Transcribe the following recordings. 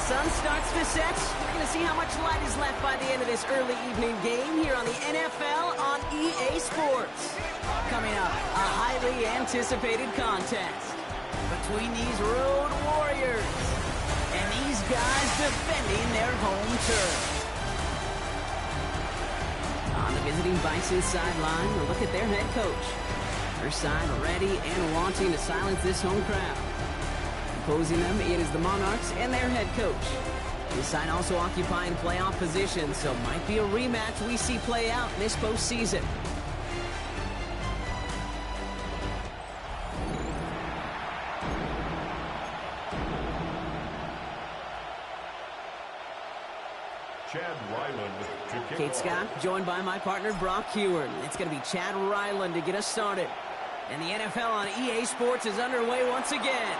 sun starts to set, we're going to see how much light is left by the end of this early evening game here on the NFL on EA Sports. Coming up, a highly anticipated contest between these road warriors and these guys defending their home turf. On the visiting Bison sideline, a look at their head coach. Their side ready and wanting to silence this home crowd. Opposing them, it is the Monarchs and their head coach. This side also occupying playoff position, so might be a rematch we see play out this postseason. Kate Scott, joined by my partner Brock Heward. It's going to be Chad Ryland to get us started. And the NFL on EA Sports is underway once again.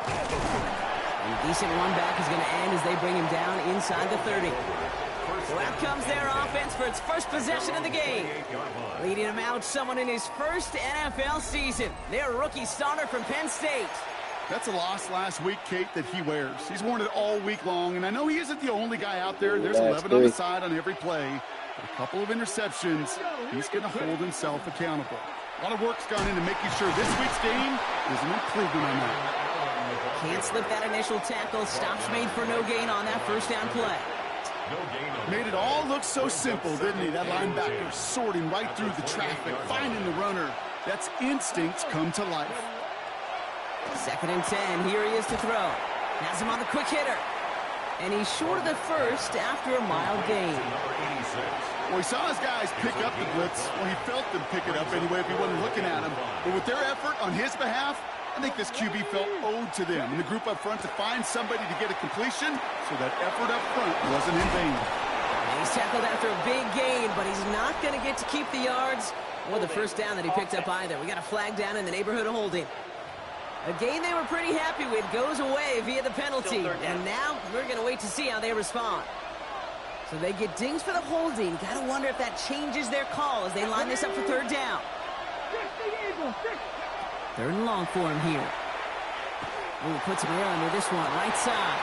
A decent run back is going to end as they bring him down inside the 30. So out comes their offense for its first possession of the game. Leading him out, someone in his first NFL season. Their rookie starter from Penn State. That's a loss last week, Kate, that he wears. He's worn it all week long, and I know he isn't the only guy out there. There's 11 on the side on every play. A couple of interceptions. He's going to hold himself accountable. A lot of work's gone into making sure this week's game is an improvement on that. Can't slip that initial tackle. Stops made for no gain on that first down play. Made it all look so simple, didn't he? That linebacker sorting right through the traffic, finding the runner. That's instincts come to life. 2nd and 10. Here he is to throw. Has him on the quick hitter. And he's short of the first after a mild gain. Well, he saw his guys pick up the blitz. Well, he felt them pick it up anyway if he wasn't looking at him. But with their effort on his behalf, I think this QB felt owed to them and the group up front to find somebody to get a completion, so that effort up front wasn't in vain. And he's tackled after a big gain, but he's not going to get to keep the yards or the first down that he picked up either. We got a flag down in the neighborhood of holding. A gain they were pretty happy with goes away via the penalty, and now we're going to wait to see how they respond. So they get dings for the holding. Got to wonder if that changes their call as they line this up for 3rd down. 3rd and long for him here. Ooh, puts him around with this one, right side.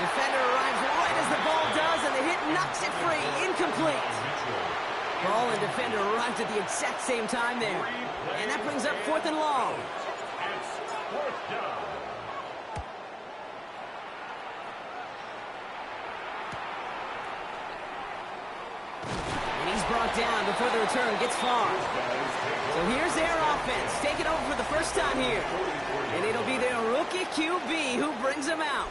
Defender arrives right as the ball does, and the hit knocks it free. Incomplete. Ball and defender arrived at the exact same time there. And that brings up 4th and long. And he's brought down before the return gets far. So here's their offense, taking over for the first time here. And it'll be their rookie QB who brings them out.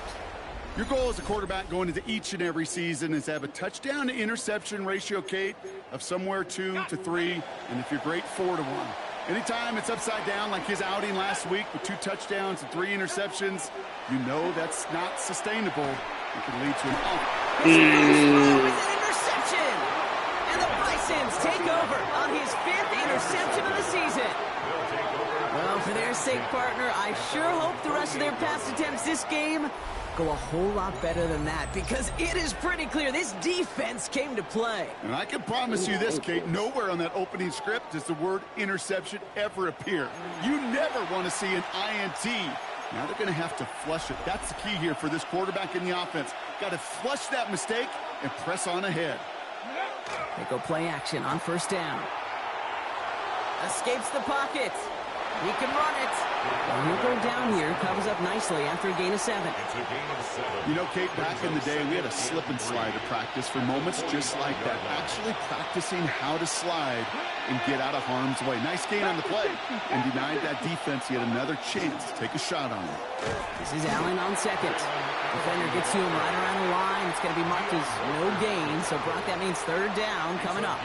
Your goal as a quarterback going into each and every season is to have a touchdown to interception ratio, Kate, of somewhere 2 to 3, and if you're great, 4 to 1. Anytime it's upside down like his outing last week with 2 touchdowns and 3 interceptions, you know that's not sustainable. It can lead to an off. With an interception! And the Bisons take over on his 5th interception of the season. Well, for their sake, partner, I sure hope the rest of their pass attempts this game go a whole lot better than that, because it is pretty clear this defense came to play. And I can promise you this, Kate, nowhere on that opening script does the word interception ever appear. You never want to see an INT. Now they're going to have to flush it. That's the key here for this quarterback in the offense. Got to flush that mistake and press on ahead. They go play action on 1st down. Escapes the pocket. He can run it. Well, he'll go down here, covers up nicely after a gain of 7. You know, Kate, back in the day, we had a slip and slide to practice for moments just like that. Actually practicing how to slide and get out of harm's way. Nice gain on the play, and denied that defense yet another chance to take a shot on it. This is Allen on 2nd. Defender gets to him right around the line. It's going to be marked as no gain, so Brock, that means 3rd down coming up.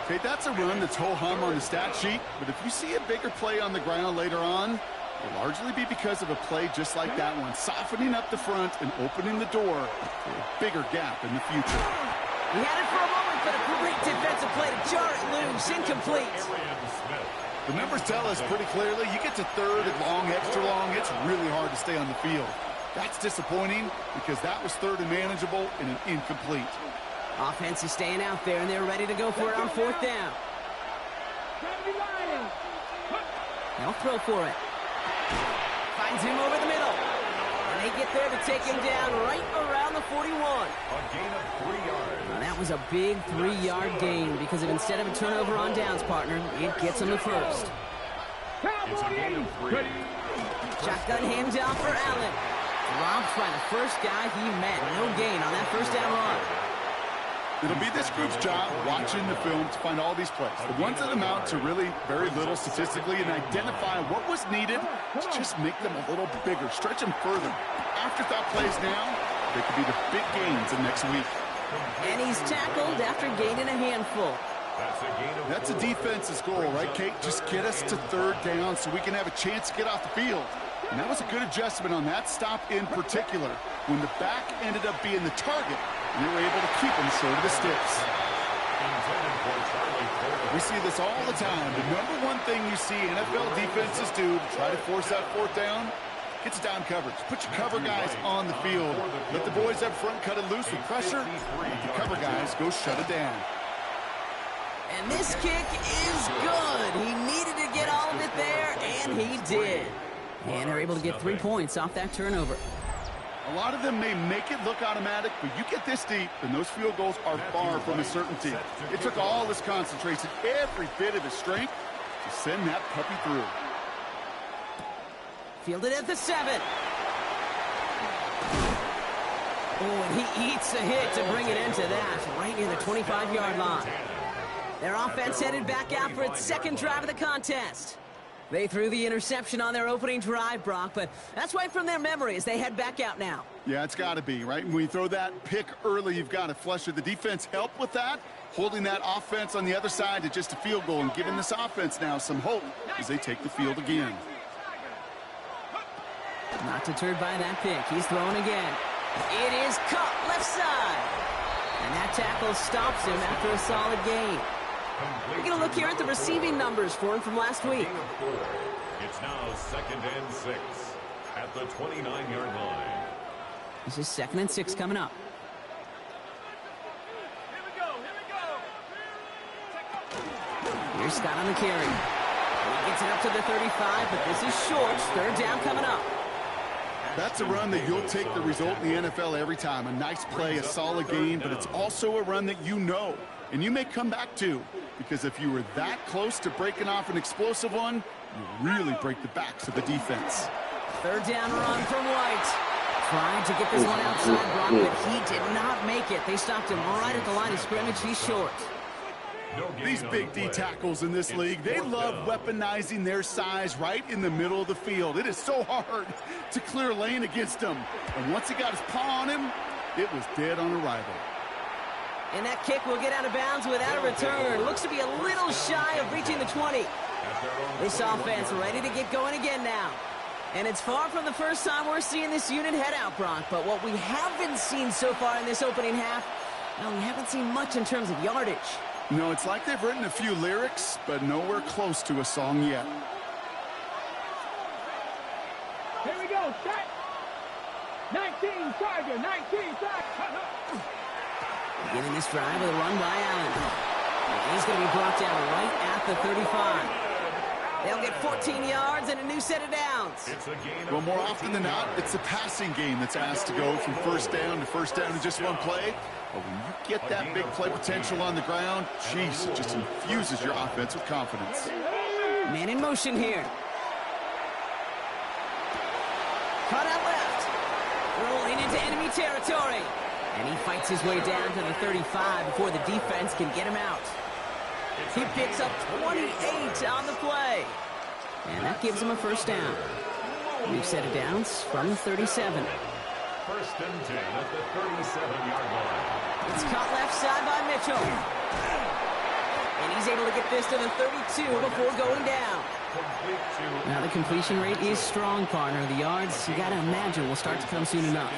Okay, that's a run that's ho-hum on the stat sheet, but if you see a bigger play on the ground later on, it'll largely be because of a play just like that one, softening up the front and opening the door for a bigger gap in the future. He had it for a moment, but a great defensive play to jar it loose, incomplete. The numbers tell us pretty clearly, you get to 3rd and long, extra long, it's really hard to stay on the field. That's disappointing because that was 3rd and manageable and an incomplete. Offense is staying out there, and they're ready to go for it on 4th down. They'll throw for it. Finds him over the middle. And They get there to take him down right around the 41. A gain of 3 yards. Now that was a big 3-yard gain because of instead of a turnover on downs, partner, it gets him the first. It's a gain of 3. Shotgun handoff for Allen. Dropped by the first guy he met. No gain on that first down run. It'll be this group's job watching the film to find all these plays. The ones that amount to really very little statistically and identify what was needed to just make them a little bigger, stretch them further. Afterthought plays now, they could be the big gains in next week. And he's tackled after gaining a handful. That's a defense's goal, right, Kate? Just get us to third down so we can have a chance to get off the field. And that was a good adjustment on that stop in particular. When the back ended up being the target, we were able to keep him short of the sticks. We see this all the time. The number one thing you see NFL defenses do to try to force that fourth down, gets down coverage. Put your cover guys on the field. Let the boys up front cut it loose with pressure. Let the cover guys go shut it down. And this kick is good. He needed to get all of it there, and he did. And they're able to get 3 points off that turnover. A lot of them may make it look automatic, but you get this deep, and those field goals are far from a certainty. It took all his concentration, every bit of his strength, to send that puppy through. Fielded at the 7. Oh, and he eats a hit to bring it into that, right near the 25-yard line. Their offense headed back out for its second drive of the contest. They threw the interception on their opening drive, Brock, but that's right from their memory as they head back out now. Yeah, it's got to be, right? When you throw that pick early, you've got to flush it. The defense helped with that, holding that offense on the other side to just a field goal and giving this offense now some hope as they take the field again. Not deterred by that pick. He's throwing again. It is caught left side. And that tackle stops him after a solid gain. We're going to look here at the receiving numbers for him from last week. It's now 2nd and 6 at the 29-yard line. This is 2nd and 6 coming up. Here's Scott on the carry. He gets it up to the 35, but this is short. 3rd down coming up. That's a run that you'll take the result in the NFL every time. A nice play, a solid game, but it's also a run that you know, and you may come back to, because if you were that close to breaking off an explosive one, you really break the backs of the defense. 3rd down run from White. Trying to get this one outside, Brock, but he did not make it. They stopped him right at the line of scrimmage. He's short. These big D tackles in this league, they love weaponizing their size right in the middle of the field. It is so hard to clear lane against them. And once he got his paw on him, it was dead on arrival. And that kick will get out of bounds without a return. Looks to be a little shy of reaching the 20. This offense ready to get going again now. And it's far from the first time we're seeing this unit head out, Brock. But what we haven't seen so far in this opening half, well, we haven't seen much in terms of yardage. No, it's like they've written a few lyrics, but nowhere close to a song yet. Here we go, set. 19, Tiger, 19, Tiger. Beginning this drive with a run by Allen. And he's going to be brought down right at the 35. They'll get 14 yards and a new set of downs. Well, more often than not, it's the passing game that's asked to go from first down in just one play. But when you get that big play potential on the ground, geez, it just infuses your offense with confidence. Man in motion here. Cut out left. Rolling into enemy territory. And he fights his way down to the 35 before the defense can get him out. He picks up 28 on the play. And that gives him a first down. New set of downs from the 37. 1st and 10 at the 37-yard line. It's caught left side by Mitchell. And he's able to get this to the 32 before going down. Now the completion rate is strong, partner. The yards, you got to imagine, will start to come soon enough.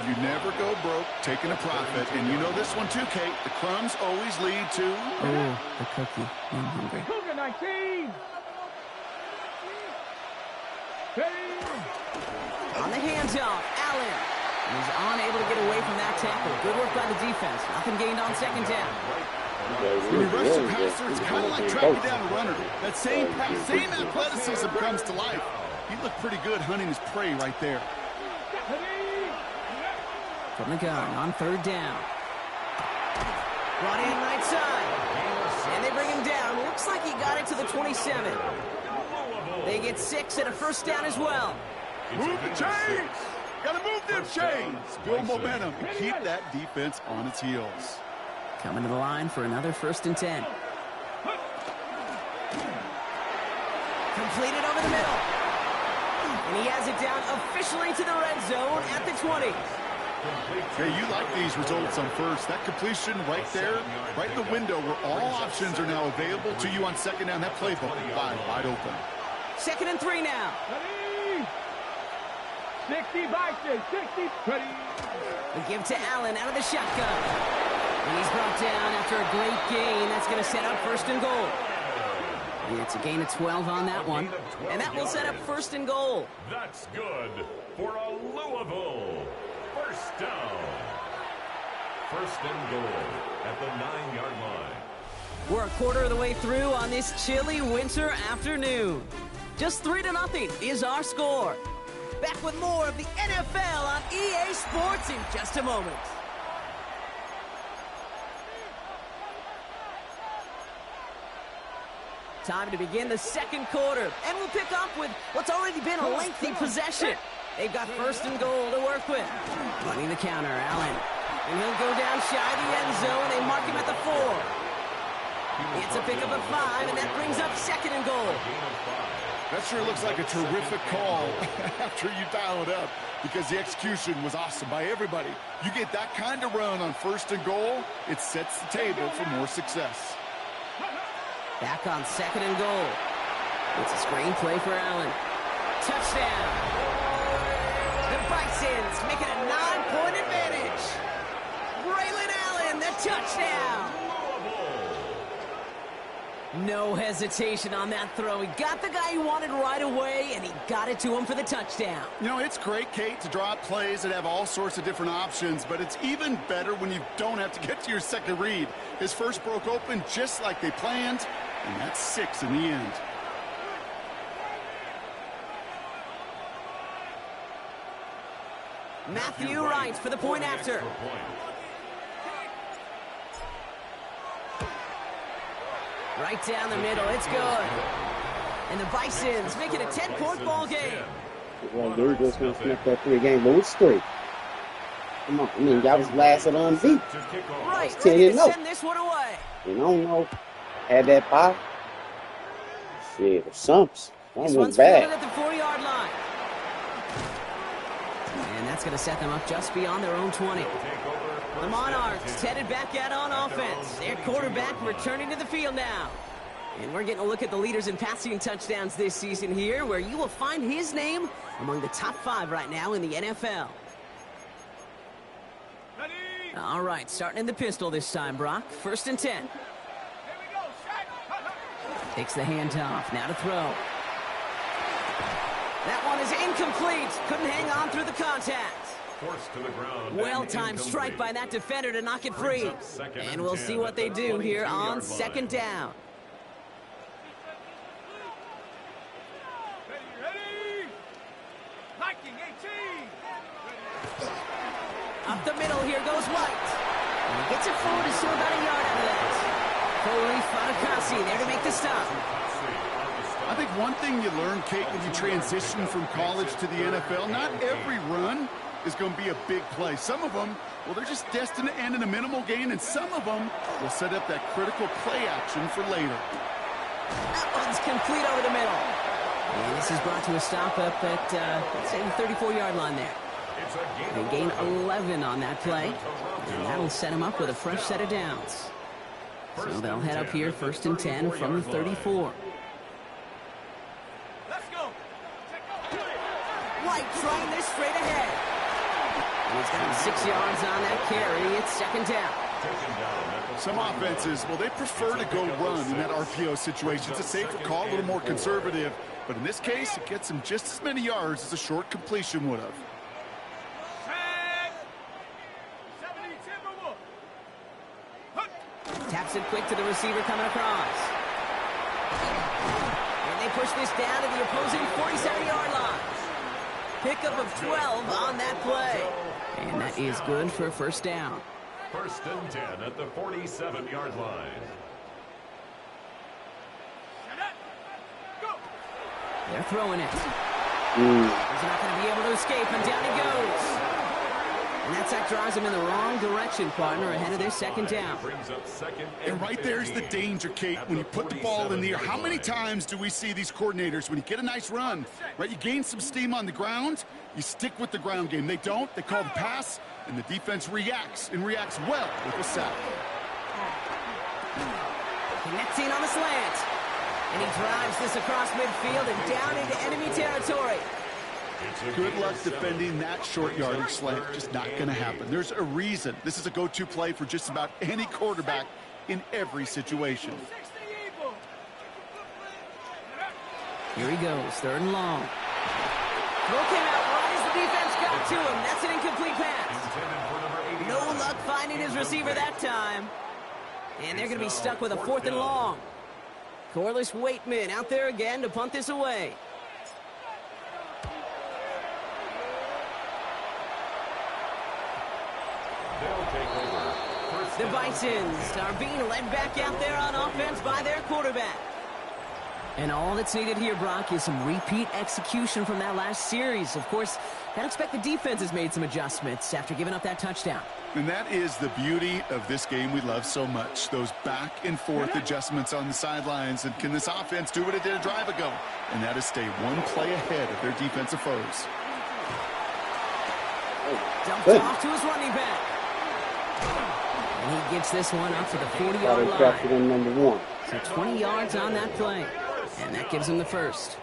You never go broke taking a profit. And you know this one too, Kate. The crumbs always lead to... Oh, the cookie. I'm hungry. Cougar 19. On the handoff, Allen. He's unable to get away from that tackle. Good work by the defense. Nothing gained on 2nd down. When you rush the passer, it's kind of like tracking down a runner. That same pass, same athleticism comes to life. He looked pretty good hunting his prey right there. from the gun on 3rd down. Brought in right side. And they bring him down. Looks like he got it to the 27. They get 6 and a 1st down as well. Move the chains! Gotta move them chains! Build momentum and keep that defense on its heels. Coming to the line for another 1st and 10. Completed over the middle. And he has it down officially to the red zone at the 20. Hey, you like these results on 1st. That completion right there, right in the window where all options are now available to you on 2nd down. That playbook wide open. 2nd and 3 now. Ready? 60 Bison, 60, ready. We give to Allen out of the shotgun. And he's brought down after a great gain. That's going to set up 1st and goal. And it's a gain of 12 on that one. And that will set up 1st and goal. That's good for a Louisville 1st down. 1st and goal at the 9-yard line. We're a quarter of the way through on this chilly winter afternoon. Just 3-0 is our score. Back with more of the NFL on EA Sports in just a moment. Time to begin the 2nd quarter, and we'll pick up with what's already been a lengthy possession. They've got 1st and goal to work with. Running the counter, Allen. And he'll go down shy of the end zone. They mark him at the 4. It's a pickup of 5, and that brings up 2nd and goal. That sure looks like a terrific call after you dial it up, because the execution was awesome by everybody. You get that kind of run on 1st and goal, it sets the table for more success. Back on 2nd and goal. It's a screen play for Allen. Touchdown. The Bisons make it a 9-point advantage. Braylon Allen, the touchdown. No hesitation on that throw. He got the guy he wanted right away, and he got it to him for the touchdown. You know, it's great, Kate, to draw up plays that have all sorts of different options, but it's even better when you don't have to get to your 2nd read. His 1st broke open just like they planned, and that's 6 in the end. Matthew Wright for the point after. Right down the middle, it's good. And the Bisons make it a 10-point ball game. Well, they're just going to snap that 3-game lose streak. Come on, I mean, y'all was last at unbeat. Right, ready to send this one away. You don't know. Had that pop. Shit, or something. That This was one's bad. fielded at the 4-yard line. And that's going to set them up just beyond their own 20. The Monarchs headed back out on offense. Their quarterback returning to the field now. And we're getting a look at the leaders in passing touchdowns this season here, where you will find his name among the top 5 right now in the NFL. Ready? All right, starting in the pistol this time, Brock. 1st and 10. Here we go, shot. Takes the handoff, now to throw. That one is incomplete. Couldn't hang on through the contact. Forced to the ground. Well-timed strike by that defender to knock it free. And we'll see what they do here on 2nd down. Ready? Liking 18. Up the middle, here goes White. And he gets it forward to still about a yard out of that. Foley Fatukasi there to make the stop. I think one thing you learn, Kate, when you transition from college to the NFL, not every run is going to be a big play. Some of them, well, they're just destined to end in a minimal gain, and some of them will set up that critical play action for later. That one's complete over the middle. And this is brought to a stop up at, let's say, the 34-yard line there. They gain 11 on that play, and that'll set them up with a fresh set of downs. So they'll head up here 1st and 10 from the 34. Let's go. White trying this straight ahead. And he's got 6 yards on that carry. It's 2nd down. Some offenses, well, they prefer to go run in that RPO situation. It's a safer call, a little more conservative. But in this case, it gets them just as many yards as a short completion would have. Taps it quick to the receiver coming across. And they push this down to the opposing 47-yard line. pickup of 12 on that play. And that is good for a first down. 1st and 10 at the 47-yard line. They're throwing it. He's not going to be able to escape, and down he goes. And that sack drives him in the wrong direction, partner, ahead of their second down. And right there's the danger, Kate, when you put the ball in the air. How many times do we see these coordinators, when you get a nice run, right, you gain some steam on the ground, you stick with the ground game. They don't. They call the pass, and the defense reacts, and reacts well with the sack. Connecting on the slant. And he drives this across midfield and down into enemy territory. Good luck defending that short yardage slant. Just not going to happen. There's a reason. This is a go-to play for just about any quarterback in every situation. Here he goes, 3rd and long. Throw came out right as the defense got to him. That's an incomplete pass. No luck finding his receiver that time. And they're going to be stuck with a 4th and long. Corliss Waitman out there again to punt this away. The Bisons are being led back out there on offense by their quarterback. And all that's needed here, Brock, is some repeat execution from that last series. Of course, gotta expect the defense has made some adjustments after giving up that touchdown. And that is the beauty of this game we love so much. Those back and forth adjustments on the sidelines. And can this offense do what it did a drive ago? And that is stay one play ahead of their defensive foes. Dumped off to his running back. And he gets this one up to the 40-yard line. Number 1. So 20 yards on that play. And that gives him the first.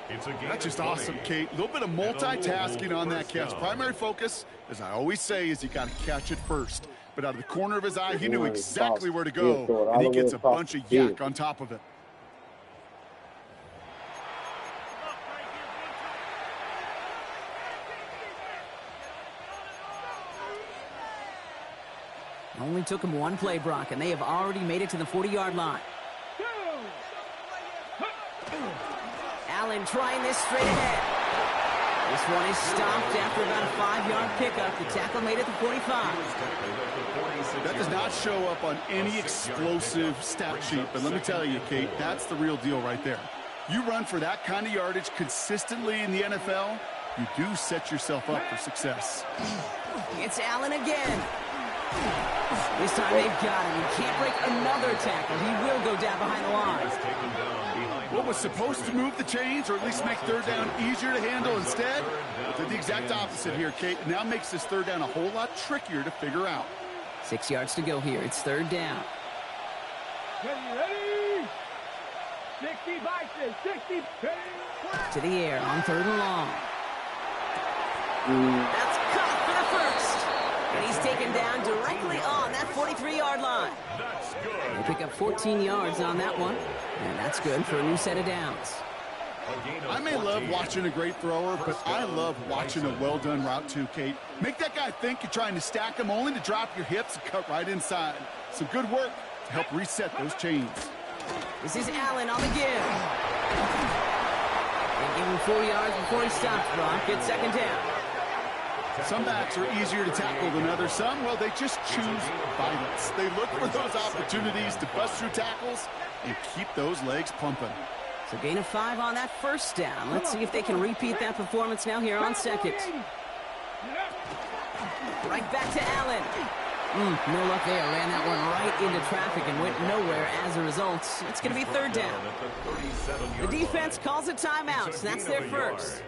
That's just awesome, Kate. A little bit of multitasking on that catch. Primary focus, as I always say, is you got to catch it first. But out of the corner of his eye, he knew exactly where to go. And he gets a bunch of yak on top of it. Only took him one play, Brock, and they have already made it to the 40-yard line. Allen trying this straight ahead. This one is stopped after about a 5-yard pickup. The tackle made it to 45. That does not show up on any explosive stat sheet, but let me tell you, Kate, that's the real deal right there. You run for that kind of yardage consistently in the NFL, you do set yourself up for success. It's Allen again. This time they've got him. He can't break another tackle. He will go down behind the line. What was supposed to move the chains, or at least make 3rd down easier to handle instead, did the exact opposite here, Kate. It now makes this 3rd down a whole lot trickier to figure out. 6 yards to go here. It's 3rd down. Ready? 60 Bison, 60. To the air on 3rd and long. That's caught for the first. And he's taken down directly on that 43-yard line. They pick up 14 yards on that one. And that's good for a new set of downs. I may love watching a great thrower, but I love watching a well-done route too, Kate. Make that guy think you're trying to stack him, only to drop your hips and cut right inside. Some good work to help reset those chains. This is Allen on the give. They give him 4 yards before he stops, Brock. It's 2nd down. Some backs are easier to tackle than others. Some, well, they just choose violence. They look for those opportunities to bust through tackles and keep those legs pumping. So gain of 5 on that 1st down. Let's see if they can repeat that performance now here on 2nd. Right back to Allen. No luck there. Ran that one right into traffic and went nowhere as a result. It's going to be 3rd down. The defense calls a timeout, so that's their first.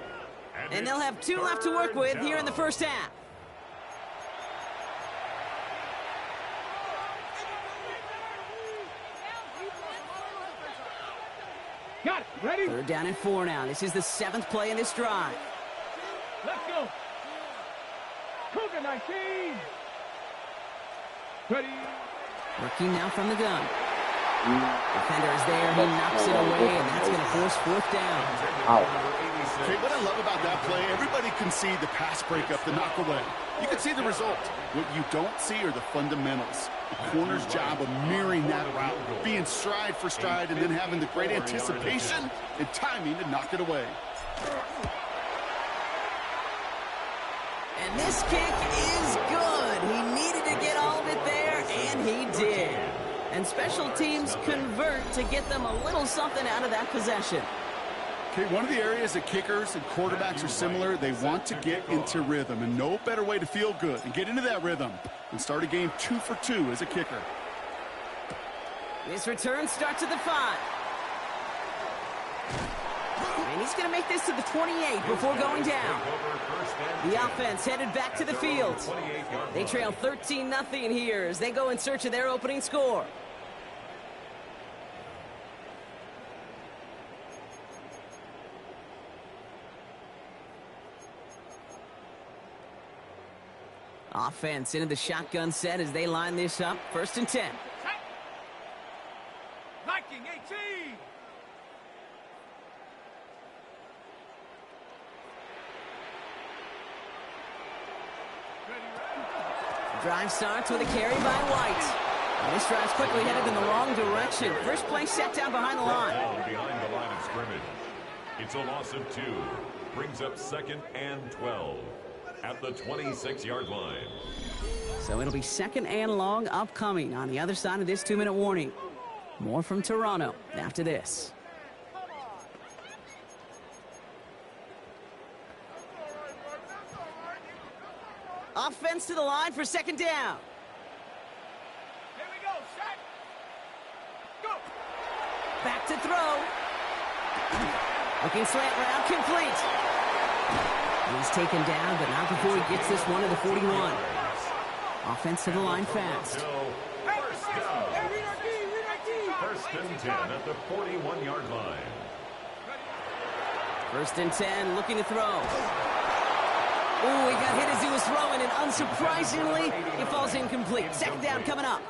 And they'll have 2 left to work with here in the 1st half. Got it. Ready? 3rd down and 4 now. This is the 7th play in this drive. Let's go. Cougar 19. Ready? Working now from the gun. Defender is there. He knocks it away, and that's going to force 4th down. Okay, what I love about that play, everybody can see the pass breakup, the knock away. You can see the result. What you don't see are the fundamentals. The corner's job of mirroring that route, being stride for stride, and then having the great anticipation and timing to knock it away. And this kick is good. He needed to get all of it there, and he did. And special teams convert to get them a little something out of that possession. Okay, one of the areas that kickers and quarterbacks are similar, they want to get into rhythm, and no better way to feel good and get into that rhythm than start a game 2 for 2 as a kicker. This return starts at the 5. And he's going to make this to the 28 before going down. The offense headed back to the field. They trail 13-0 here as they go in search of their opening score. Offense into the shotgun set as they line this up. 1st and 10. Viking 18. Drive starts with a carry by White. And this drive's quickly headed in the wrong direction. First play set down behind the line. Behind the line of scrimmage. It's a loss of 2. Brings up 2nd and 12 at the 26-yard line. So it'll be 2nd and long upcoming on the other side of this 2-minute warning. More from Toronto after this. Offense to the line for 2nd down. Here we go, set. Go. Back to throw. Looking slant route, complete. He's taken down, but not before he gets this one to the 41. Offense to the line fast. First down. 1st and 10 at the 41-yard line. 1st and 10, looking to throw. Oh, he got hit as he was throwing, and unsurprisingly, he falls incomplete. 2nd down coming up.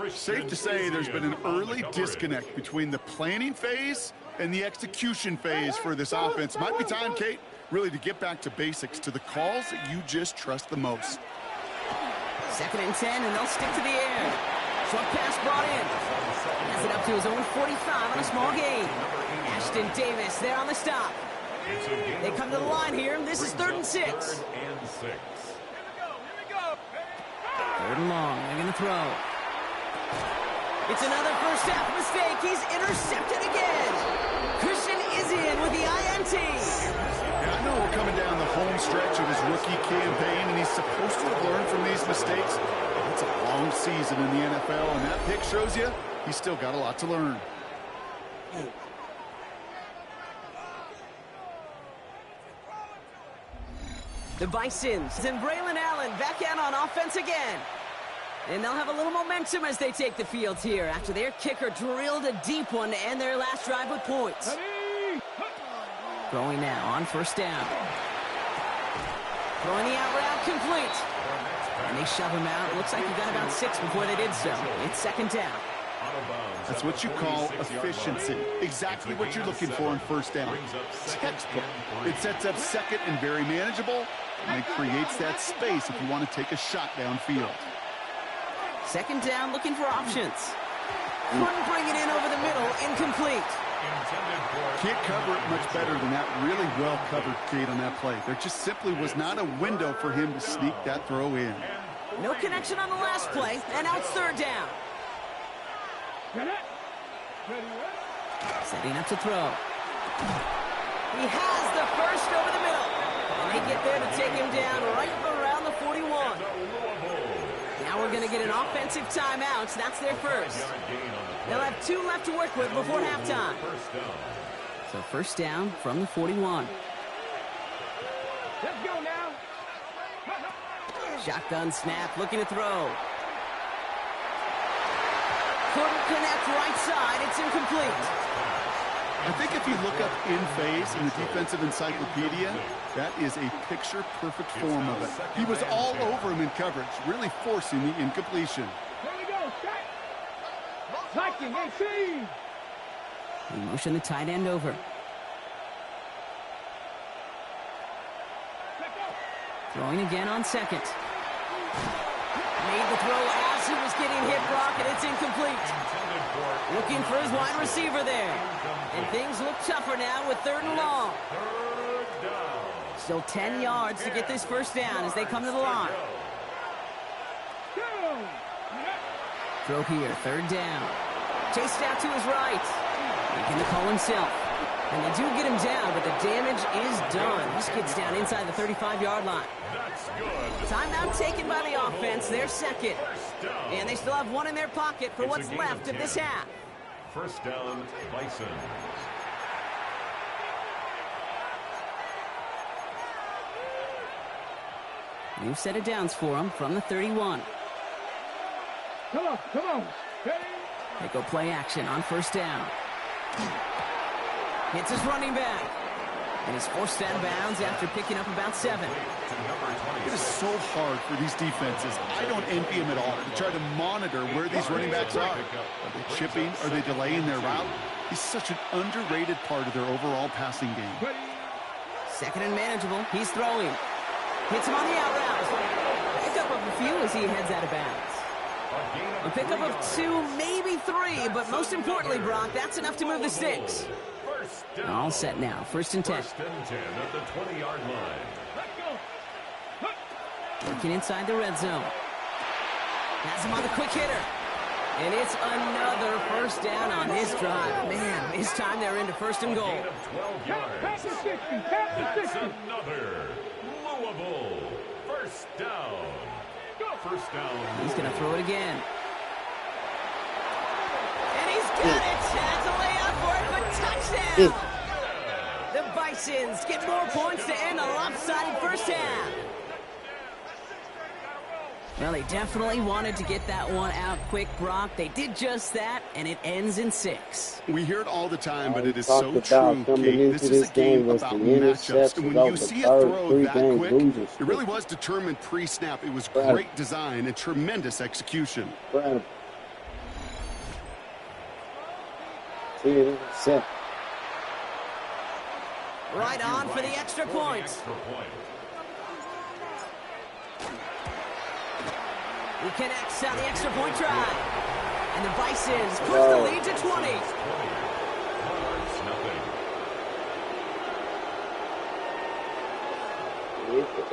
Safe to say there's been an early disconnect between the planning phase and the execution phase for this offense. Might be time, Kate, really to get back to basics, to the calls that you just trust the most. 2nd and 10, and they'll stick to the air. Short pass brought in. Has it up to his own 45 on a small gain. Ashton Davis there on the stop. They come to the line here, and this is 3rd and 6. 3rd and 6. Here we go. 3rd and long, they're going to throw. It's another first half mistake. He's intercepted again. Christian is in with the INT. And I know we're coming down the home stretch of his rookie campaign, and he's supposed to have learned from these mistakes. It's a long season in the NFL, and that pick shows you he's still got a lot to learn. The Bisons and Braylon Allen back out on offense again. And they'll have a little momentum as they take the field here after their kicker drilled a deep one to end their last drive with points. Throwing now on 1st down. Throwing the out route complete. And they shove him out. Looks like he got about 6 before they did so. It's 2nd down. That's what you call efficiency. Exactly what you're looking for in 1st down. Textbook. It sets up 2nd and very manageable, and it creates that space if you want to take a shot downfield. 2nd down, looking for options. Couldn't bring it in over the middle, incomplete. Can't cover it much better than that. Really well covered, Kate, on that play. There just simply was not a window for him to sneak that throw in. No connection on the last play, and now it's 3rd down. Setting up to throw. He has the first over the middle. And they get there to take him down right around the 41. Now we're going to get an offensive timeout. That's their first. They'll have 2 left to work with before halftime. So 1st down from the 41. Let's go now. Shotgun snap, looking to throw. Couldn't connect right side. It's incomplete. I think if you look up in phase in the defensive encyclopedia, that is a picture-perfect form of it. He was all over him in coverage, really forcing the incompletion. Here we go, set. Viking 18. He motioned the tight end over. Throwing again on 2nd. Made the throw as he was getting hit, Brock, and it's incomplete. Looking for his wide receiver there. And things look tougher now with 3rd and long. Still 10 yards to get this first down as they come to the line. Throw here, third down. Chased out to his right. Making the call himself. And they do get him down, but the damage is done. This gets down inside the 35-yard line. That's good. Timeout taken by the offense. They're second. And they still have one in their pocket for what's left of this half. First down, Bison. New set of downs for him from the 31. Come on. Ready? They go play action on first down. Hits his running back. And he's forced out of bounds after picking up about 7. It is so hard for these defenses. I don't envy them at all to try to monitor where these running backs are. Are they chipping? Are they delaying their route? He's such an underrated part of their overall passing game. Second and manageable. He's throwing. Hits him on the out route. Pick up of a few as he heads out of bounds. A pickup of 2, maybe 3, but most importantly, Brock, that's enough to move the sticks. All set now. First and 10. First and 10 at the 20-yard line. Working inside the red zone. Has him on the quick hitter. And it's another first down on this drive. Man, this time they're into first and goal. Gain of 12 yards. Pass the 60. That's another Louisville first down. First down. He's going to throw it again. And he's got it. Has a layout for it, but touchdown. The Bisons get more points to end a lopsided first half. Well, they definitely wanted to get that one out quick, Brock. They did just that, and it ends in 6. We hear it all the time, but it is Talked so about true, coming Kate. into This is this a game game was about the matchups. And when you interceptions see a over throw three that games quick, losing it really was determined pre-snap. It was great design and tremendous execution. Incredible. See it intercept. Right on for the extra point. He connects on the extra point try. And the Bisons push the lead to 20.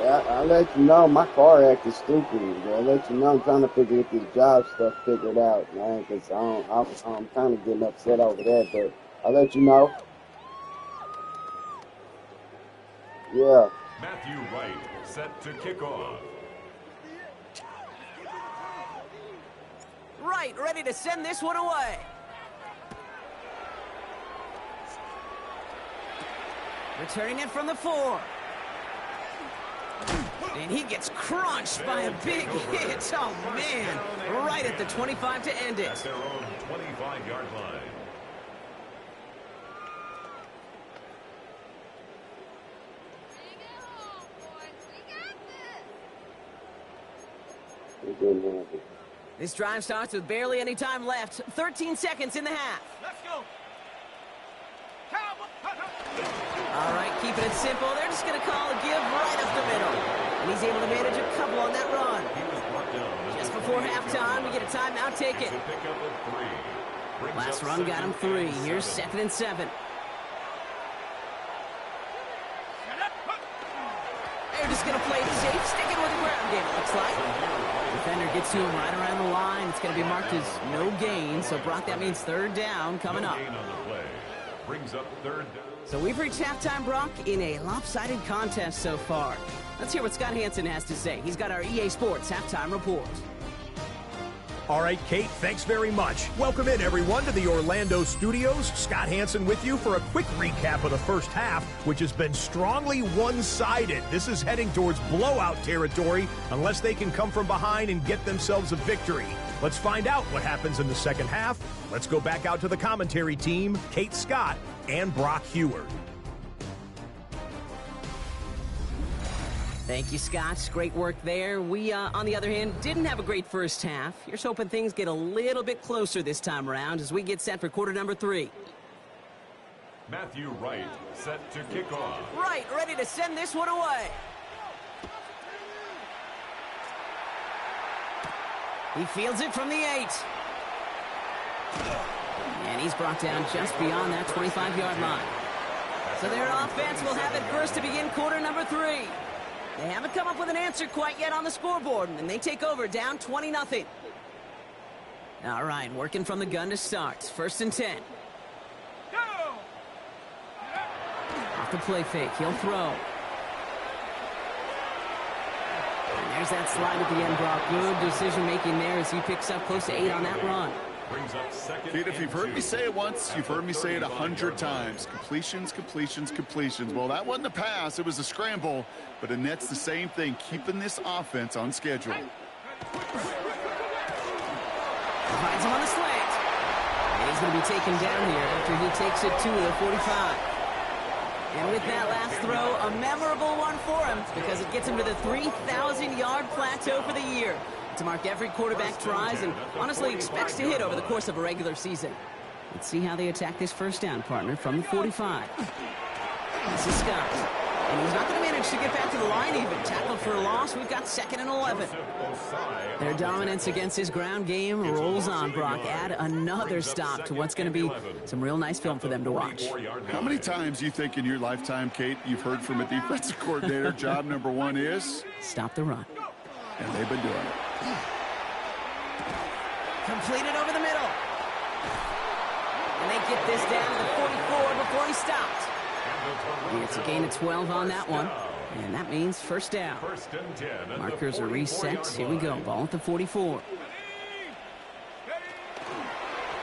I'll let you know my car acting stupid. I'll let you know I'm trying to get this job stuff figured out, man, because I'm kind of getting upset over that, but I'll let you know. Yeah. Matthew Wright set to kick off. Right, ready to send this one away. Returning it from the 4. And he gets crunched by a big hit. Oh, man. Right at the 25 to end it. At their own 25-yard line. This drive starts with barely any time left. 13 seconds in the half. Let's go. All right, keeping it simple. They're just going to call a give right up the middle. And he's able to manage a couple on that run. Just before halftime, we get a timeout taken. Last run got him 3. Here's 2nd and 7. They're just going to play it safe, sticking with the ground game, it looks like. Defender gets to him right around the line. It's going to be marked as no gain. So, Brock, that means 3rd down coming up. Brings up 3rd down. So we've reached halftime, Brock, in a lopsided contest so far. Let's hear what Scott Hansen has to say. He's got our EA Sports halftime report. All right, Kate, thanks very much. Welcome in, everyone, to the Orlando studios. Scott Hansen with you for a quick recap of the first half, which has been strongly one-sided. This is heading towards blowout territory unless they can come from behind and get themselves a victory. Let's find out what happens in the second half. Let's go back out to the commentary team, Kate Scott and Brock Heward. Thank you, Scott. Great work there. We, on the other hand, didn't have a great first half. Here's hoping things get a little bit closer this time around as we get set for quarter number 3. Matthew Wright set to kick off. Wright ready to send this one away. He fields it from the 8. And he's brought down just beyond that 25-yard line. So their offense will have it first to begin quarter number 3. They haven't come up with an answer quite yet on the scoreboard, and they take over down 20-0. All right, working from the gun to start. 1st and 10. Off the play fake, he'll throw. And there's that slide at the end, Brock. Good decision-making there as he picks up close to 8 on that run. Kid, if you've heard me say it once, you've heard me say it 100 times. Completions, completions, completions. Well, that wasn't a pass. It was a scramble. But Annette's the same thing, keeping this offense on schedule. Finds him on the slant. And he's going to be taken down here after he takes it to the 45. And with that last throw, a memorable one for him because it gets him to the 3,000-yard plateau for the year. To mark every quarterback tries and honestly expects to hit over the course of a regular season. Let's see how they attack this first down, partner, from the 45. This is Scott. And he's not going to manage to get back to the line even. Tackled for a loss. We've got 2nd and 11. Their dominance against his ground game rolls on, Brock. Add another stop to what's going to be some real nice film for them to watch. How many times do you think in your lifetime, Kate, you've heard from a defensive coordinator, job number 1 is? Stop the run. And they've been doing it. Completed over the middle. And they get this down to the 44 before he stopped. And it's a gain of 12 on that one. And that means first down. Markers are reset. Here we go. Ball at the 44.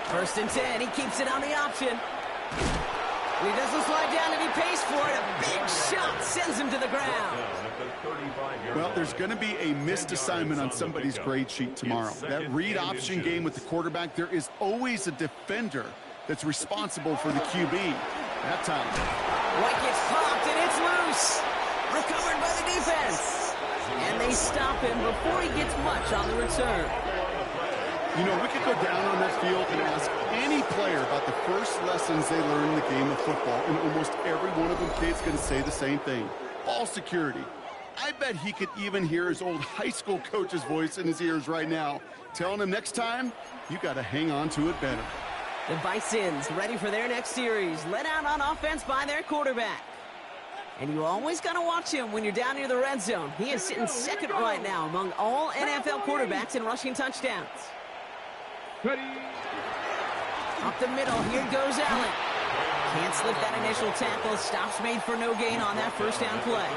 1st and 10. He keeps it on the option. And he doesn't slide down and he pays for it. A big shot sends him to the ground. Well, there's going to be a missed assignment on somebody's grade sheet tomorrow. That read option game with the quarterback, there is always a defender that's responsible for the QB. That time. White gets popped and it's loose. Recovered by the defense. And they stop him before he gets much on the return. You know, we could go down on that field and ask any player about the first lessons they learned in the game of football, and almost every one of them kids going to say the same thing. Ball security. I bet he could even hear his old high school coach's voice in his ears right now, telling him next time, you got to hang on to it better. The Bisons ready for their next series, led out on offense by their quarterback. And you always got to watch him when you're down near the red zone. He is sitting 2nd right now among all NFL quarterbacks in rushing touchdowns. Ready. Up the middle, here goes Allen. Can't slip that initial tackle. Stops made for no gain on that first down play.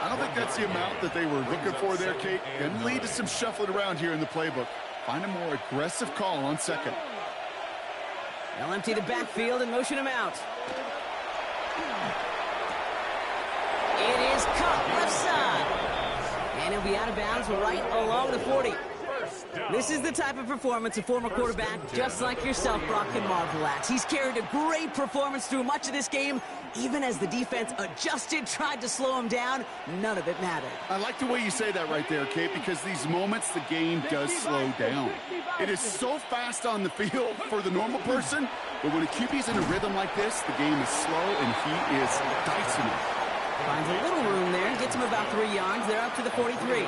I don't think that's the amount that they were looking for there, Kate. Can lead to some shuffling around here in the playbook. Find a more aggressive call on 2nd. They'll empty the backfield and motion him out. It is caught left side. And he'll be out of bounds right along the 40. This is the type of performance a former quarterback just like yourself, Brock, can marvel at. He's carried a great performance through much of this game. Even as the defense adjusted, tried to slow him down, none of it mattered. I like the way you say that right there, Kate, because these moments the game does slow down. It is so fast on the field for the normal person, but when a QB's in a rhythm like this, the game is slow and he is dicing it. Finds a little room there, gets him about 3 yards. They're up to the 43.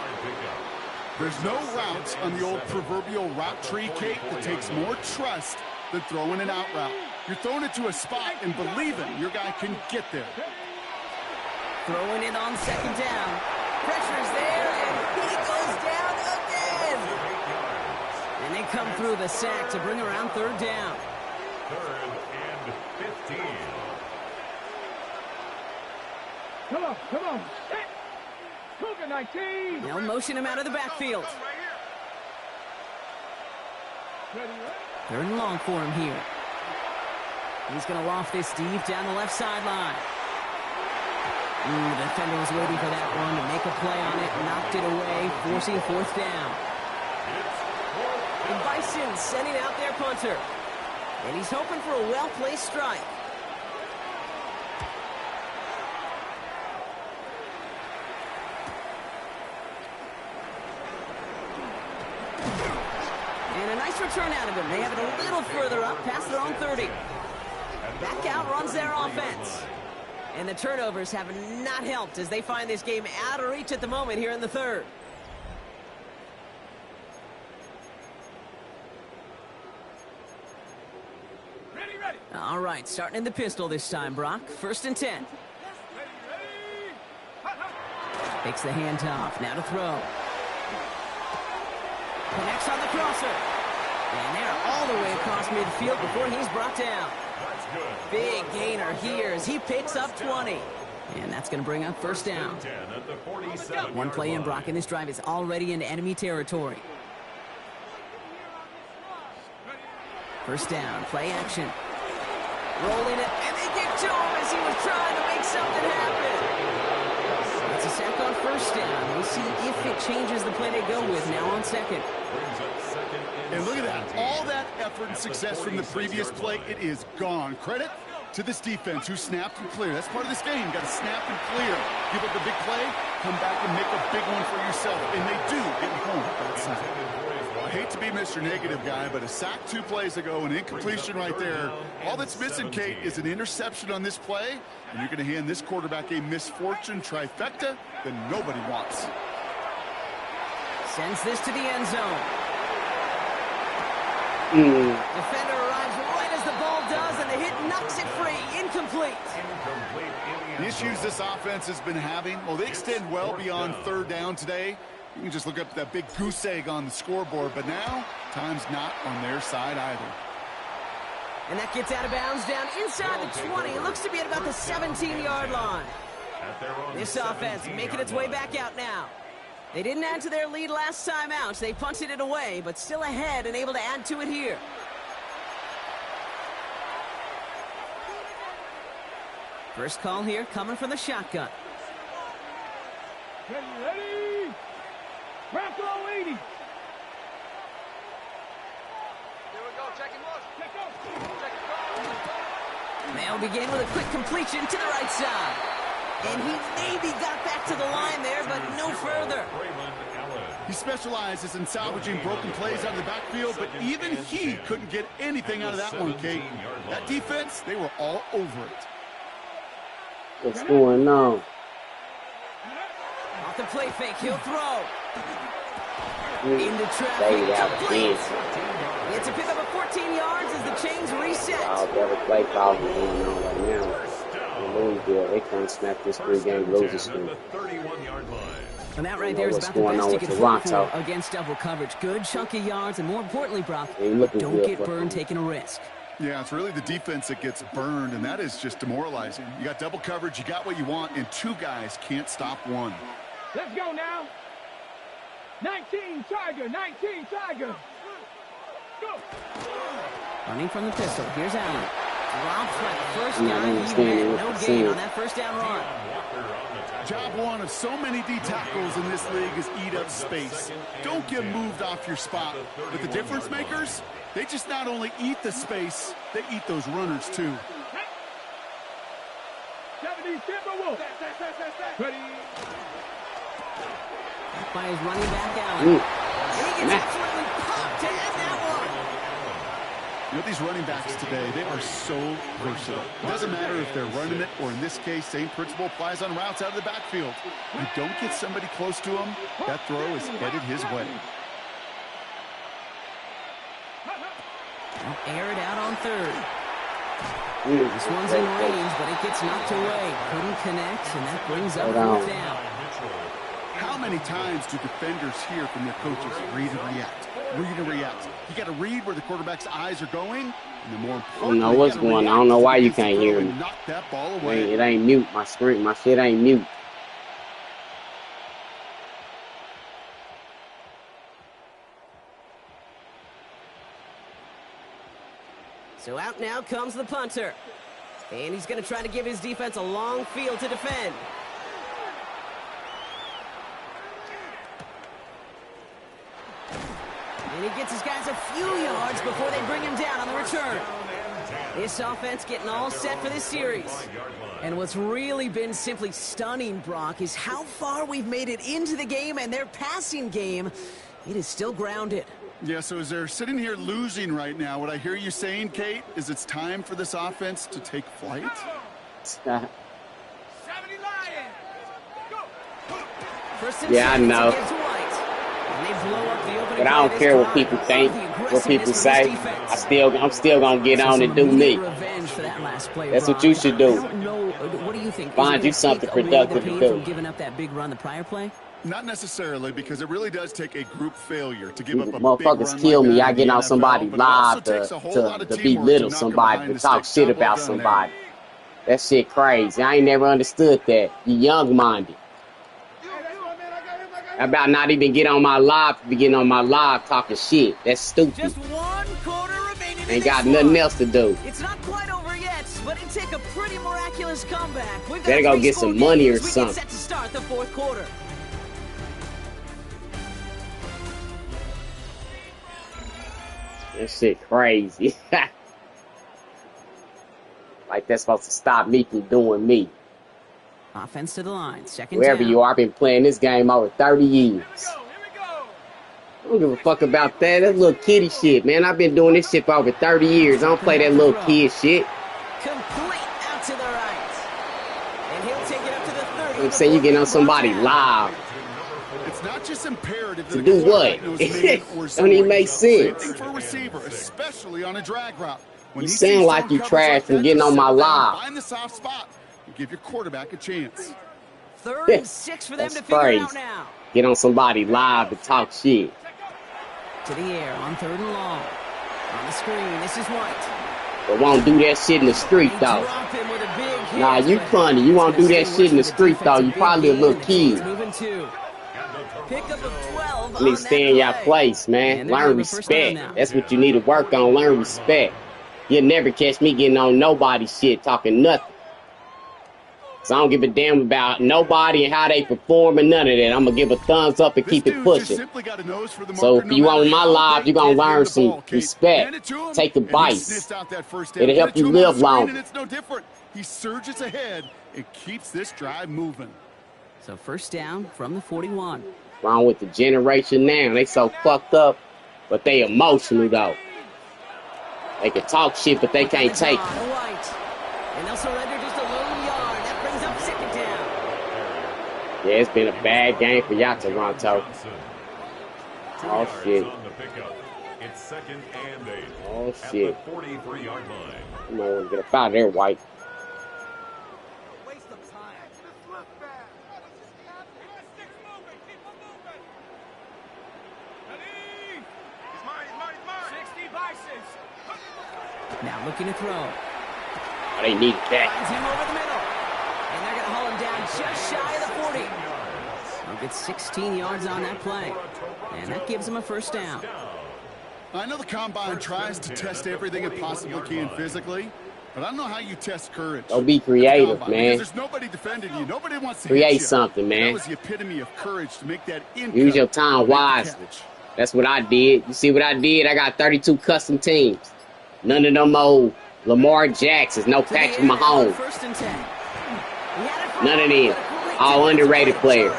There's no route on the old proverbial route tree, Kate, that takes more trust than throwing an out route. You're throwing it to a spot and believing your guy can get there. Throwing it on 2nd down. Pressure's there, and he goes down again. And they come through the sack to bring around 3rd down. 3rd and 15. Come on, come on. Set. Cougar 19. They'll motion him out of the backfield. Ready, 3rd and long for him here. He's going to loft this deep down the left sideline. The defender was waiting for that one to make a play on it. Knocked it away, forcing 4th down. The Bison sending out their punter. And he's hoping for a well-placed strike. And a nice return out of him. They have it a little further up, past their own 30. Back out runs their offense. And the turnovers have not helped as they find this game out of reach at the moment here in the 3rd. ready, ready. All right, starting in the pistol this time, Brock. 1st and 10. Takes the handoff. Now to throw. Connects on the crosser. And they're all the way across midfield before he's brought down. Big gainer here as he picks up 20. And that's going to bring up 1st down. One play in, Brock, and this drive is already into enemy territory. 1st down, play action. Rolling it, and they get to him as he was trying to make something happen. It's a sack on 1st down. We'll see if it changes the play they go with now on 2nd. And look at that. All that effort and success from the previous play, it is gone. Credit to this defense who snapped and cleared. That's part of this game. You got to snap and clear. Give up the big play, come back and make a big one for yourself. And they do get home with that sack. I hate to be Mr. Negative guy, but a sack 2 plays ago, an incompletion right there. All that's missing, Kate, is an interception on this play. And you're going to hand this quarterback a misfortune trifecta that nobody wants. Sends this to the end zone. Defender arrives right as the ball does, and the hit knocks it free. Incomplete. The issues this offense has been having, well, they extend well beyond 3rd down today. You can just look up that big goose egg on the scoreboard, but now time's not on their side either. And that gets out of bounds down inside the 20. It looks to be at about the 17-yard line. This offense making its way back out now. They didn't add to their lead last time out. They punted it away, but still ahead and able to add to it here. First call here coming from the shotgun. Ready. Bronco 80. Here we go. Check and look. Check out. They'll begin with a quick completion to the right side. And he maybe got back to the line there, but no further. He specializes in salvaging broken plays out of the backfield, but even he couldn't get anything out of that one, Kate. That defense, they were all over it. What's going on? Off the play fake, he'll throw. Into Say traffic, that complete. again. It's a pick up of 14 yards as the chains reset. All the other play calls are going on right now. In Louisville, they can't snap this 3-game losing streak. And that right there is about the best you can hope for against double coverage. Good chunky yards, and more importantly, Brock, don't get burned taking a risk. Yeah, it's really the defense that gets burned, and that is just demoralizing. You got double coverage, you got what you want, and 2 guys can't stop one. Let's go now. 19 Tiger. 19 Tiger. Go. Running from the pistol. Here's Allen. Drops like the first guy. He had no gain on that 1st down run. Job one of so many D tackles in this league is eat up space. Don't get moved off your spot. But the difference makers, they just not only eat the space, they eat those runners too. 70 Timberwolves. Ready. By his running back Allen. He gets absolutely popped to end that one. You know, these running backs today, they are so versatile. It doesn't matter if they're running it or, in this case, same principle applies on routes out of the backfield. You don't get somebody close to him, that throw is headed his way. They'll air it out on 3rd. This one's in range, but it gets knocked away. Couldn't connect, and that brings up 4th down. How many times do defenders hear from their coaches, read and react, read and react? You got to read where the quarterback's eyes are going, and the more important, I don't know what's going on. I don't know why you can't hear me. Knock that ball away. It ain't mute. My screen, my shit ain't mute. So out now comes the punter. And he's going to try to give his defense a long field to defend. And he gets his guys a few yards before they bring him down on the return. This offense getting all set for this series. And what's really been simply stunning, Brock, is how far we've made it into the game, and their passing game, it is still grounded. Yeah, so as they're sitting here losing right now, what I hear you saying, Kate, is it's time for this offense to take flight? 70 Lions. Go. First and yeah, I know. But I don't care what people think, what people say. I'm still gonna get on and do me. That's what you should do. What do you think? Find you something productive to do. Giving up that big run the prior play? Not necessarily, because it really does take a group failure to give up a motherfuckers big kill run me. like I get on NFL, somebody live to belittle somebody, to talk shit about somebody. That shit crazy. I ain't never understood that. You young-minded. How about not even get on my live, be getting on my live talking shit? That's stupid. Just 1 quarter remaining. Ain't got nothing else to do. It's not quite over yet, but it take a pretty miraculous comeback. We've got better go get some money or something. Set to start the 4th quarter. That shit crazy. Like that's supposed to stop me from doing me. Offense to the line. Second Wherever down. you are, I've been playing this game over 30 years. I don't give a fuck about that. That's little kiddie shit, man. I've been doing this shit for over 30 years. I don't play that little kid shit. Complete out to the right. And he'll take it up to the 30. I'm saying you get on somebody live. It's not just imperative to do what? Don't even make sense. Same thing for a receiver, especially on a drag route. When you sound like you trash from getting on my live. Find the soft spot and give your quarterback a chance. 3rd and 6 for them to figure it out now. Get on somebody live to talk shit. To the air on 3rd and long. On the screen, this is White. But won't do that shit in the street though. Nah, you funny. You won't do that shit in the street though. You probably a little kid. Pickup of 12. You need to stay in your place, man. Learn respect. That's what you need to work on. Learn respect. You'll never catch me getting on nobody's shit, talking nothing. So I don't give a damn about nobody and how they perform and none of that. I'm going to give a thumbs up and keep it pushing. So if you on my live, you're going to learn some respect. Take advice. It'll help you live longer. It's no different. He surges ahead and keeps this drive moving. So 1st down from the 41. Wrong with the generation now. They so fucked up, but they emotional though. They can talk shit, but they can't take it. And they'll surrender just a lone yard. That brings up 2nd down. Yeah, it's been a bad game for y'all, Toronto. Oh shit. It's 2nd and 8. Oh shit. At the 43-yard line. You might want to get up out of there, White. Now looking to throw. Oh, they need that. Him over the middle. And they're going to haul him down just shy of the 40. He'll get 16 yards on that play. And that gives him a 1st down. I know the Combine tries to test everything it possibly can physically, but I don't know how you test courage. Don't be creative, man. There's nobody defending you. Nobody wants to create something, man. That was the epitome of courage to make that use your time wisely. That's what I did. You see what I did? I got 32 custom teams. None of them old Lamar Jacksons, no Patrick Mahomes. None of them. All underrated players.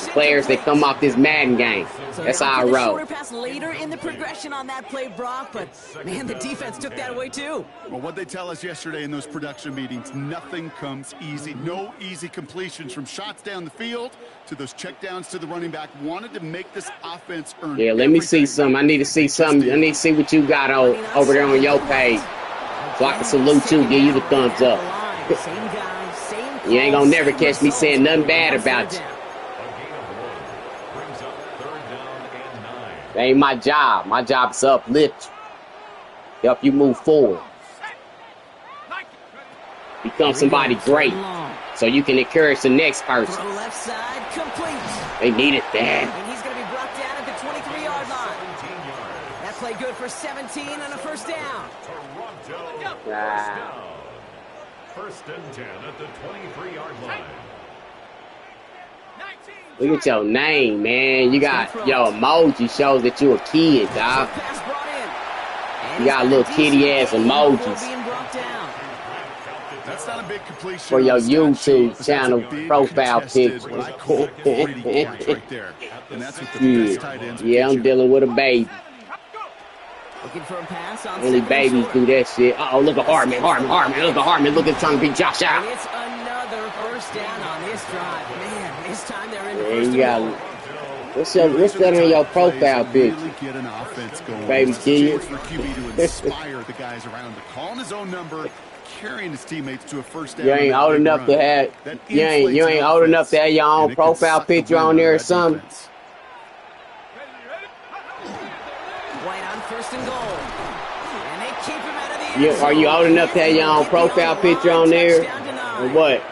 Players that come off this Madden game. That's how I roll. Shorter pass later in the progression on that play, Brock, but man, the defense took that away too. Well, what they tell us yesterday in those production meetings, nothing comes easy. No easy completions from shots down the field to those checkdowns to the running back. Wanted to make this offense earn. Yeah, let me see some. I need to see something. I need to see what you got over there on your page. So I can salute you, give you the thumbs up. You ain't gonna never catch me saying nothing bad about you. That ain't my job. My job is to uplift you. Help you move forward. Become somebody great. So you can encourage the next person. They needed that. And he's going to be brought down at the 23-yard line. That play good for 17 and a 1st down. Toronto. 1st and 10 at the 23-yard line. Look at your name, man. You got your emoji shows that you a kid, dog. You got little kitty-ass emojis. That's not a big completion for your YouTube channel profile picture. Yeah, I'm dealing with a baby. Only babies do that shit. Uh-oh, look at Hartman. Look at Hartman. Look at trying to beat Josh out. It's another 1st down on this drive. Man, this time they're in the first and goal. What's that on your profile picture? Really get an offense going. Baby It's a chance for QB to inspire the guys around him, calling his own number, carrying his teammates to a first down. You ain't old enough to have. You ain't old enough to have your own profile picture on there or something. White on first and goal. And they keep him out of the end zone. Are you old enough to have your own profile picture on there? Or what?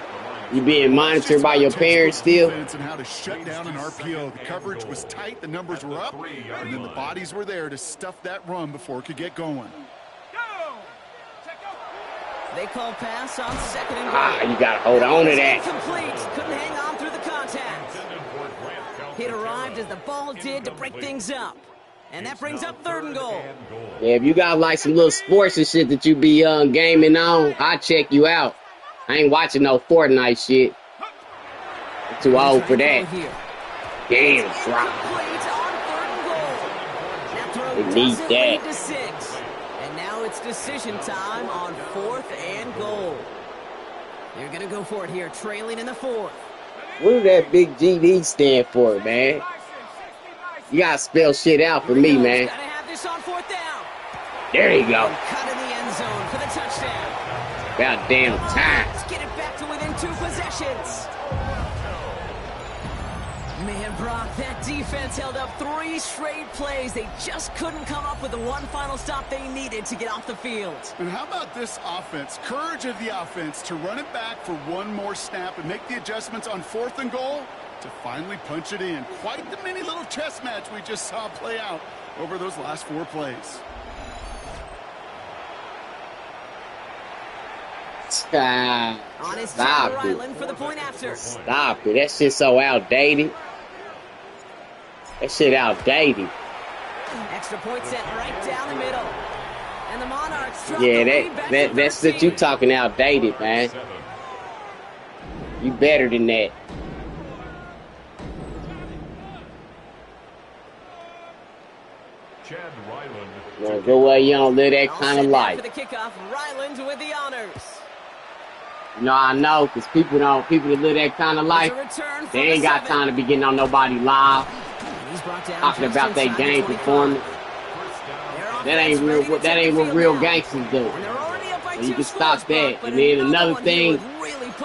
You being monitored by your parents still? And how to shut down an RPO. The coverage was tight, the numbers were up, and then the bodies were there to stuff that run before it could get going. They call pass on second and goal. You gotta hold on to that. Incomplete. Couldn't hang on through the contact. It arrived as the ball did to break things up. And that brings up third and goal. Yeah, if you got like some little sports and shit that you be gaming on, I'll check you out. I ain't watching no Fortnite shit. I'm too old for that. Damn, drop. They need that. And now it's decision time on fourth and goal. They're going to go for it here, trailing in the fourth. What does that big GD stand for, man? You got to spell shit out for me, man. Gotta have this on fourth down. There you go. Cut in the end zone for the touchdown. About damn time. Let's get it back to within 2 possessions. Man, Brock, that defense held up 3 straight plays. They just couldn't come up with the one final stop they needed to get off the field. And how about this offense? Courage of the offense to run it back for one more snap and make the adjustments on fourth and goal to finally punch it in. Quite the mini little chess match we just saw play out over those last 4 plays. Stop it. For the point after. Stop it. That shit's so outdated. That shit outdated. Extra point set right down the middle. And the Monarchs drop that's that you talking outdated, man. You better than that. Go away, you don't live that kind of life. For the kickoff, Ryland with the honors. You know, I know, because people that live that kind of life, they ain't got time to be getting on nobody live, talking about their game performance. That ain't what real gangsters do. So you can stop that. And then another thing,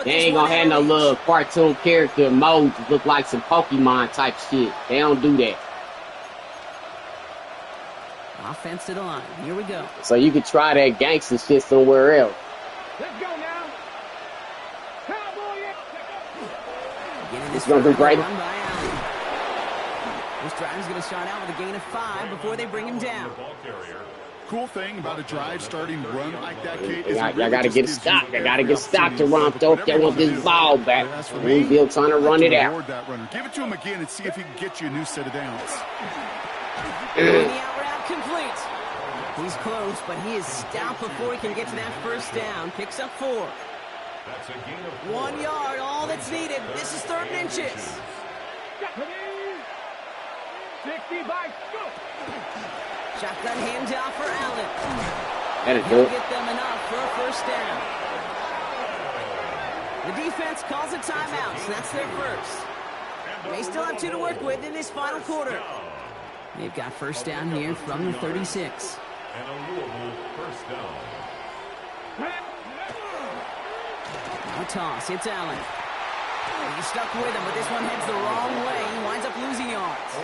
they ain't gonna have no little cartoon character modes that look like some Pokemon type shit. They don't do that. Offense to the line. Here we go. So you can try that gangster shit somewhere else. Let's go now. It's going to be great. This drive is going to start out with a gain of 5 before they bring him down. Cool thing about a drive starting run like that, Kate, is I got to get stopped. I got to get stopped to run. If they want this ball back, Louisville trying to run it out. Give it to him again and see if he can get you a new set of downs. The out route complete. He's close, but he is stopped before he can get to that first down. Picks up 4. 1 yard, all that's needed. This is 3rd and inches. 60 by scoop. Shotgun handoff for Allen. That'll do He'll it. get them enough for a first down. The defense calls a timeout, so that's their first. They still have 2 to work with in this final quarter. They've got first down here from the 36. And a Louisville first down. Now a toss, it's Allen. He's stuck with him, but this one heads the wrong way. He winds up losing yards.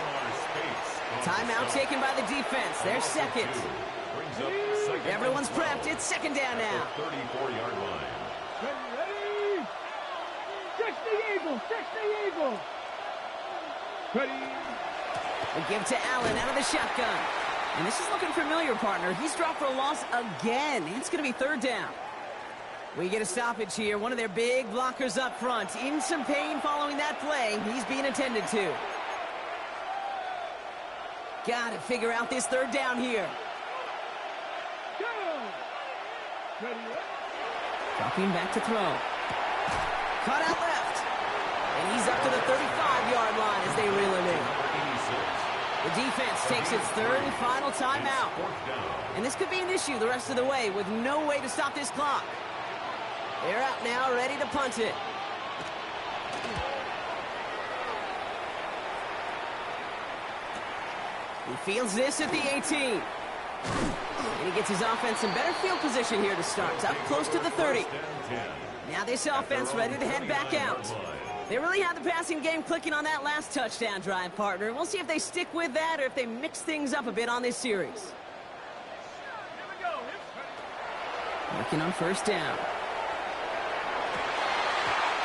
Timeout taken by the defense. They're second. Everyone's prepped. It's second down now. 34-yard line. Ready? 60 Eagles, 60 Eagles. Ready? A give to Allen out of the shotgun. And this is looking familiar, partner. He's dropped for a loss again. It's going to be 3rd down. We get a stoppage here. One of their big blockers up front. In some pain following that play. He's being attended to. Got to figure out this 3rd down here. Go. Ready? Dropping back to throw. Caught out left. And he's up to the 35-yard line as they reel him in. The defense takes its 3rd and final timeout. And this could be an issue the rest of the way with no way to stop this clock. They're out now, ready to punt it. He fields this at the 18. And he gets his offense in better field position here to start. Up close to the 30. Now this offense ready to head back out. They really had the passing game clicking on that last touchdown drive, partner. We'll see if they stick with that or if they mix things up a bit on this series. Working on first down.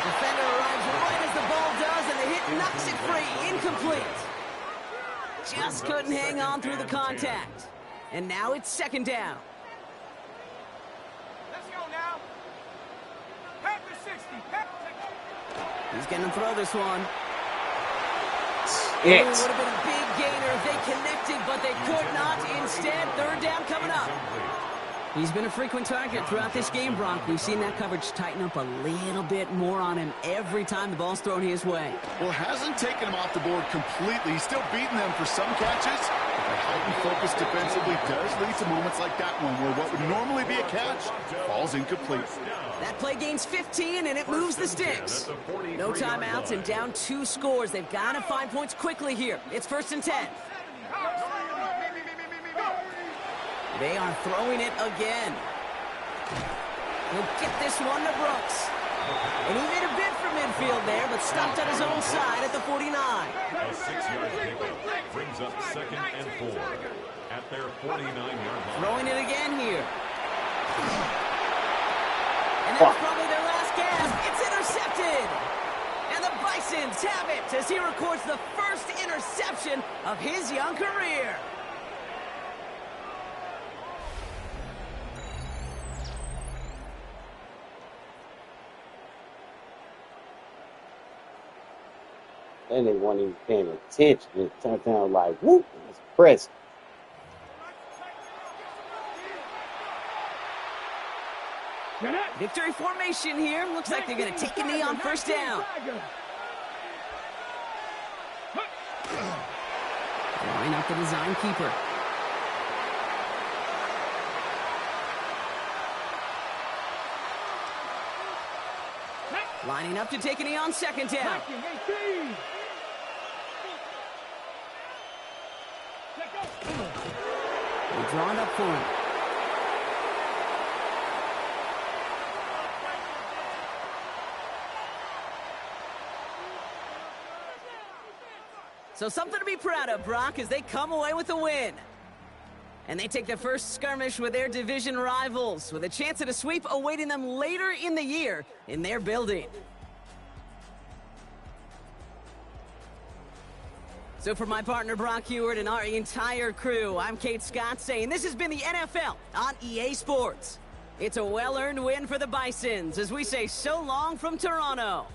Defender arrives right as the ball does, and the hit knocks it free. Incomplete. Just couldn't hang on through the contact. And now it's second down. Let's go now. Pack the 60. He's going to throw this one. It would have been a big gainer if they connected, but they could not. Instead, third down coming up. He's been a frequent target throughout this game, Brock. We've seen that coverage tighten up a little bit more on him every time the ball's thrown his way. Well, hasn't taken him off the board completely. He's still beating them for some catches. But the heightened focus defensively does lead to moments like that one where what would normally be a catch falls incomplete. That play gains 15, and it moves the sticks. No timeouts and down 2 scores. They've got to find points quickly here. It's 1st and 10. They are throwing it again. He'll get this one to Brooks. And he made a bid for midfield there, but stopped at his own side at the 49. A 6-yard pickup brings up 2nd and 4 at their 49-yard line. Throwing it again here. And that's probably their last gasp. It's intercepted. And the Bisons have it as he records the first interception of his young career. And they weren't even paying attention. It turned down like, whoop, it's pressing. Victory formation here. Looks like they're going to take a knee on first down. Line up the design keeper. Lining up to take a knee on second down. They're drawing up for him. So something to be proud of, Brock, as they come away with a win. And they take the first skirmish with their division rivals, with a chance at a sweep awaiting them later in the year in their building. So for my partner Brock Heward and our entire crew, I'm Kate Scott saying this has been the NFL on EA Sports. It's a well-earned win for the Bisons as we say so long from Toronto.